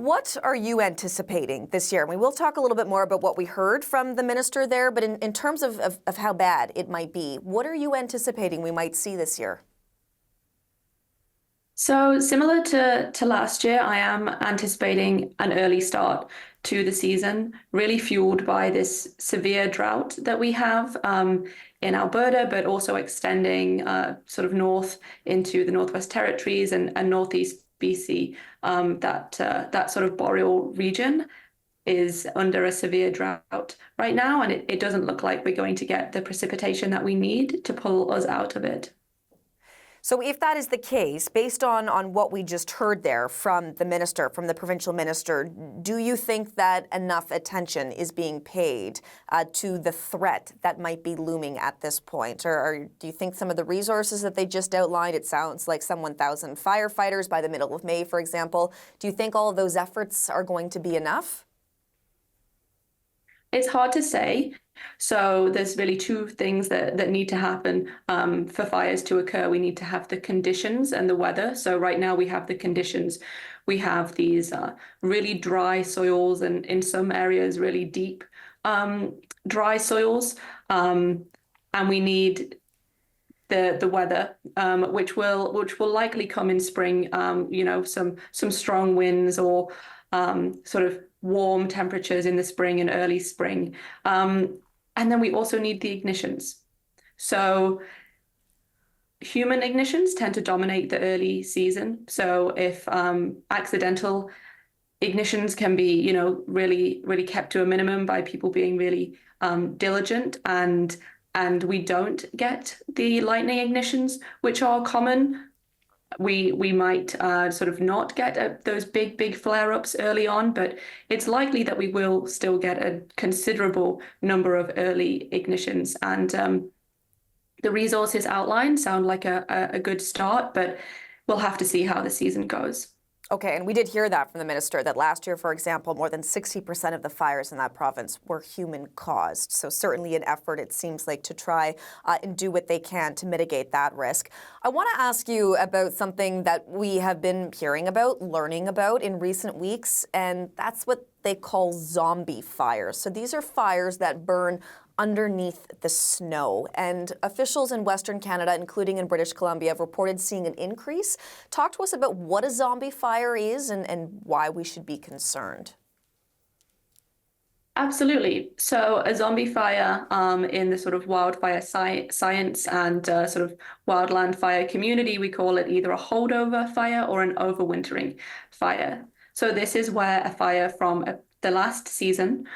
What are you anticipating this year? We will talk a little bit more about what we heard from the minister there, but in terms of how bad it might be, what are you anticipating we might see this year? So similar to last year, I am anticipating an early start to the season, really fueled by this severe drought that we have in Alberta, but also extending sort of north into the Northwest Territories and northeast BC. That sort of boreal region is under a severe drought right now, and it doesn't look like we're going to get the precipitation that we need to pull us out of it. So if that is the case, based on what we just heard there from the minister, from the provincial minister, do you think that enough attention is being paid to the threat that might be looming at this point? Or do you think some of the resources that they just outlined, it sounds like some 1,000 firefighters by the middle of May, for example, do you think all of those efforts are going to be enough? It's hard to say. So there's really two things that need to happen for fires to occur. We need to have the conditions and the weather. So right now we have the conditions. We have these really dry soils and in some areas really deep dry soils. And we need the weather, which will likely come in spring. Some strong winds or sort of warm temperatures in the spring and early spring. And then we also need the ignitions. So human ignitions tend to dominate the early season. So if accidental ignitions can be, really, really kept to a minimum by people being really diligent, and we don't get the lightning ignitions, which are common, we might sort of not get those big flare-ups early on, but it's likely that we will still get a considerable number of early ignitions. And the resources outlined sound like a good start, but we'll have to see how the season goes. Okay, and we did hear that from the minister, that last year, for example, more than 60% of the fires in that province were human-caused. So certainly an effort, it seems like, to try and do what they can to mitigate that risk. I want to ask you about something that we have been hearing about, learning about in recent weeks, and that's what they call zombie fires. So these are fires that burn underneath the snow. And officials in Western Canada, including in British Columbia, have reported seeing an increase. Talk to us about what a zombie fire is and why we should be concerned. Absolutely. So a zombie fire in the sort of wildfire science and sort of wildland fire community, we call it either a holdover fire or an overwintering fire. So this is where a fire from the last season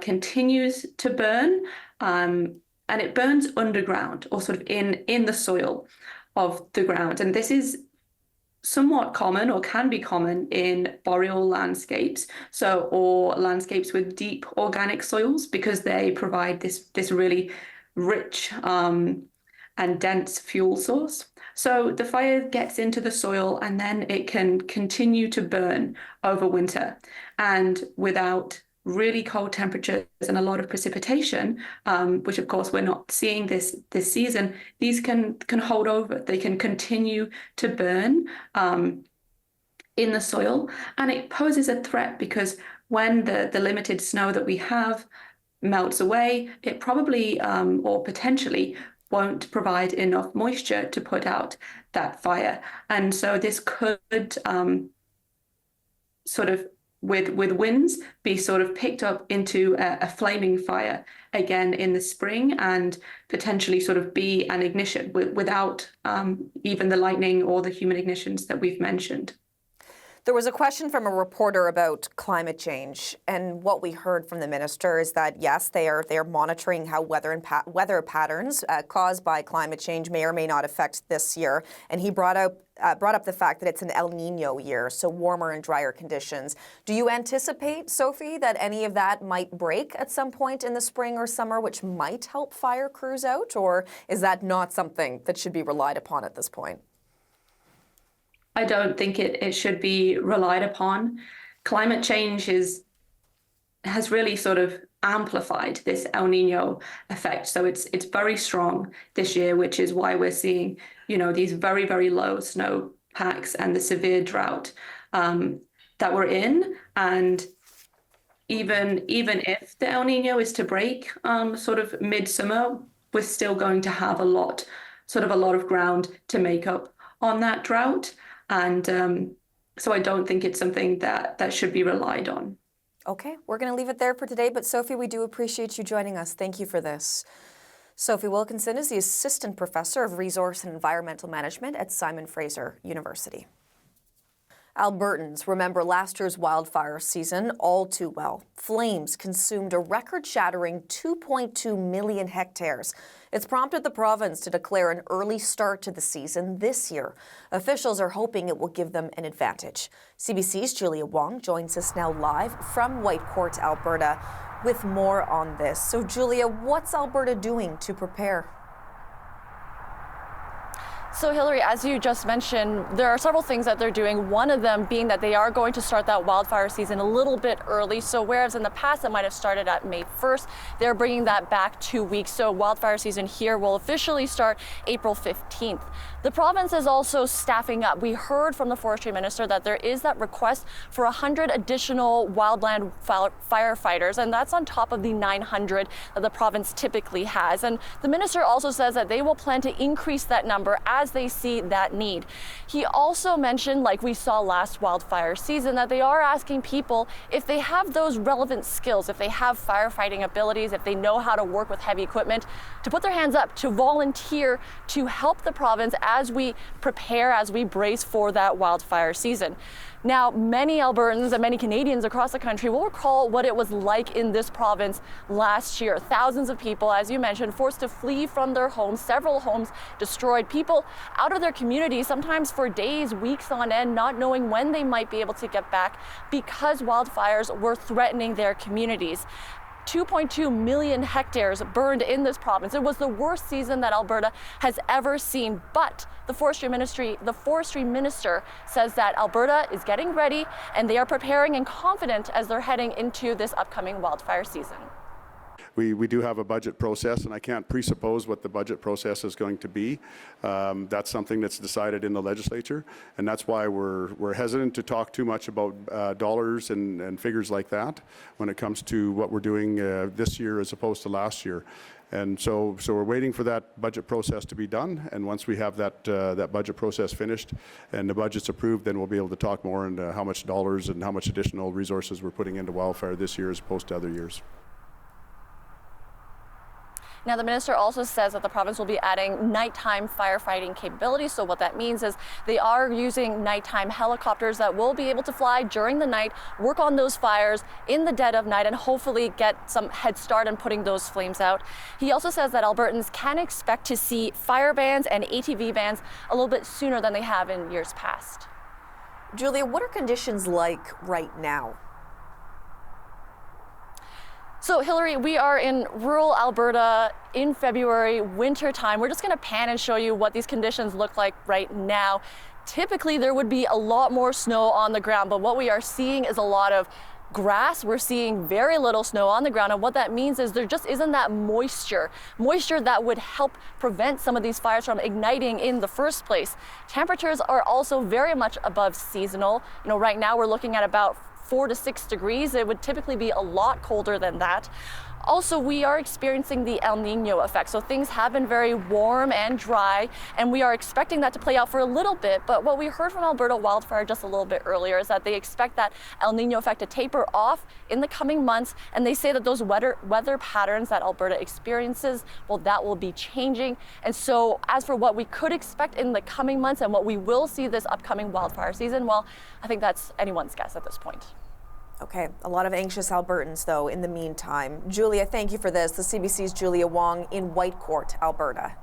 continues to burn, and it burns underground or sort of in the soil of the ground. And this is somewhat common, or can be common, in boreal landscapes, or landscapes with deep organic soils, because they provide this really rich and dense fuel source. So the fire gets into the soil and then it can continue to burn over winter. And without really cold temperatures and a lot of precipitation, which of course we're not seeing this season, these can hold over. They can continue to burn in the soil. And it poses a threat because when the limited snow that we have melts away, it probably or potentially won't provide enough moisture to put out that fire. And so this could sort of, with winds, be sort of picked up into a flaming fire again in the spring, and potentially sort of be an ignition without even the lightning or the human ignitions that we've mentioned. There was a question from a reporter about climate change, and what we heard from the minister is that, yes, they are monitoring how weather patterns caused by climate change may or may not affect this year. And he brought up the fact that it's an El Nino year, so warmer and drier conditions. Do you anticipate, Sophie, that any of that might break at some point in the spring or summer, which might help fire crews out, or is that not something that should be relied upon at this point? I don't think it should be relied upon. Climate change has really sort of amplified this El Nino effect. So it's very strong this year, which is why we're seeing, these very, very low snow packs and the severe drought that we're in. And even if the El Nino is to break sort of midsummer, we're still going to have a lot of ground to make up on that drought. And so I don't think it's something that should be relied on. Okay, we're going to leave it there for today. But Sophie, we do appreciate you joining us. Thank you for this. Sophie Wilkinson is the Assistant Professor of Resource and Environmental Management at Simon Fraser University. Albertans remember last year's wildfire season all too well. Flames consumed a record-shattering 2.2 million hectares. It's prompted the province to declare an early start to the season this year. Officials are hoping it will give them an advantage. CBC's Julia Wong joins us now live from Whitecourt, Alberta, with more on this. So, Julia, what's Alberta doing to prepare? So, Hillary, as you just mentioned, there are several things that they're doing. One of them being that they are going to start that wildfire season a little bit early. So whereas in the past it might have started at May 1st, they're bringing that back 2 weeks. So wildfire season here will officially start April 15th. The province is also staffing up. We heard from the forestry minister that there is that request for 100 additional wildland firefighters, and that's on top of the 900 that the province typically has. And the minister also says that they will plan to increase that number as they see that need. He also mentioned, like we saw last wildfire season, that they are asking people if they have those relevant skills, if they have firefighting abilities, if they know how to work with heavy equipment, to put their hands up, to volunteer to help the province as we prepare, as we brace for that wildfire season. Now, many Albertans and many Canadians across the country will recall what it was like in this province last year. Thousands of people, as you mentioned, forced to flee from their homes, several homes destroyed, people out of their communities, sometimes for days, weeks on end, not knowing when they might be able to get back because wildfires were threatening their communities. 2.2 million hectares burned in this province. It was the worst season that Alberta has ever seen, but the forestry minister says that Alberta is getting ready and they are preparing and confident as they're heading into this upcoming wildfire season. We do have a budget process, and I can't presuppose what the budget process is going to be. That's something that's decided in the legislature, and that's why we're hesitant to talk too much about dollars and figures like that when it comes to what we're doing this year as opposed to last year. And so we're waiting for that budget process to be done, and once we have that budget process finished and the budget's approved, then we'll be able to talk more on how much dollars and how much additional resources we're putting into wildfire this year as opposed to other years. Now, the minister also says that the province will be adding nighttime firefighting capabilities. So what that means is they are using nighttime helicopters that will be able to fly during the night, work on those fires in the dead of night, and hopefully get some head start in putting those flames out. He also says that Albertans can expect to see fire bans and ATV bans a little bit sooner than they have in years past. Julia, what are conditions like right now? So, Hillary, we are in rural Alberta in February, winter time. We're just going to pan and show you what these conditions look like right now. Typically, there would be a lot more snow on the ground, but what we are seeing is a lot of grass. We're seeing very little snow on the ground, and what that means is there just isn't that moisture that would help prevent some of these fires from igniting in the first place. Temperatures are also very much above seasonal. You know, right now we're looking at about 4 to 6 degrees. It would typically be a lot colder than that. Also, we are experiencing the El Nino effect. So things have been very warm and dry, and we are expecting that to play out for a little bit. But what we heard from Alberta Wildfire just a little bit earlier is that they expect that El Nino effect to taper off in the coming months. And they say that those weather patterns that Alberta experiences, well, that will be changing. And so as for what we could expect in the coming months and what we will see this upcoming wildfire season, well, I think that's anyone's guess at this point. Okay, a lot of anxious Albertans, though, in the meantime. Julia, thank you for this. The CBC's Julia Wong in Whitecourt, Alberta.